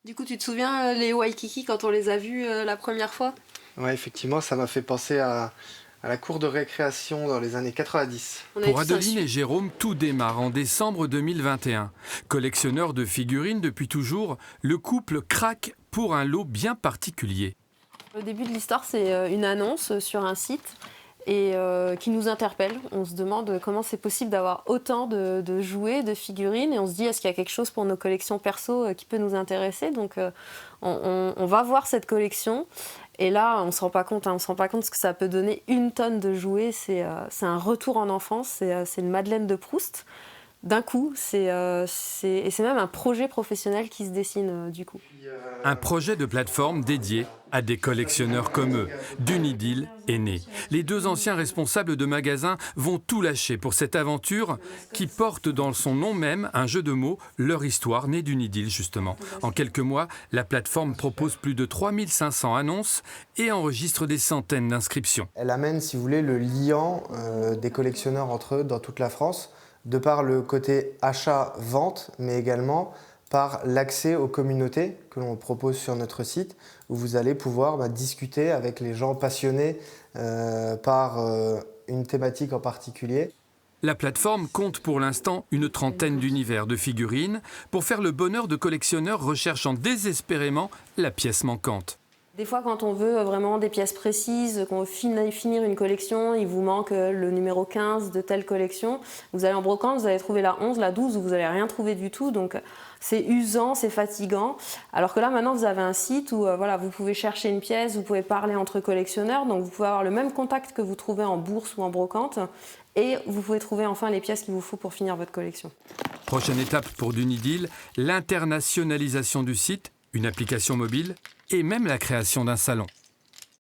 Du coup, tu te souviens, les Waikiki, quand on les a vus la première fois? Ouais, effectivement, ça m'a fait penser à la cour de récréation dans les années 90. On avait Pour tous un Adeline et Jérôme, tout démarre en décembre 2021. Collectionneurs de figurines depuis toujours, le couple craque pour un lot bien particulier. Le début de l'histoire, c'est une annonce sur un site et qui nous interpelle. On se demande comment c'est possible d'avoir autant de jouets, de figurines, et on se dit est-ce qu'il y a quelque chose pour nos collections perso qui peut nous intéresser. Donc on va voir cette collection et là on se rend pas compte, on se rend pas compte ce que ça peut donner, 1 tonne de jouets. C'est un retour en enfance, c'est une Madeleine de Proust. D'un coup, et c'est même un projet professionnel qui se dessine du coup. Un projet de plateforme dédié à des collectionneurs comme eux. Dunidil est né. Les deux anciens responsables de magasins vont tout lâcher pour cette aventure qui porte dans son nom même un jeu de mots, leur histoire née d'Unidil justement. En quelques mois, la plateforme propose plus de 3500 annonces et enregistre des centaines d'inscriptions. Elle amène, si vous voulez, le liant des collectionneurs entre eux dans toute la France, de par le côté achat-vente, mais également par l'accès aux communautés que l'on propose sur notre site, où vous allez pouvoir discuter avec les gens passionnés par une thématique en particulier. La plateforme compte pour l'instant une trentaine d'univers de figurines pour faire le bonheur de collectionneurs recherchant désespérément la pièce manquante. Des fois, quand on veut vraiment des pièces précises, qu'on veut finir une collection, il vous manque le numéro 15 de telle collection. Vous allez en brocante, vous allez trouver la 11, la 12, où vous n'allez rien trouver du tout. Donc c'est usant, c'est fatigant. Alors que là, maintenant, vous avez un site où voilà, vous pouvez chercher une pièce, vous pouvez parler entre collectionneurs. Donc vous pouvez avoir le même contact que vous trouvez en bourse ou en brocante. Et vous pouvez trouver enfin les pièces qu'il vous faut pour finir votre collection. Prochaine étape pour Dunidil, l'internationalisation du site, une application mobile et même la création d'un salon.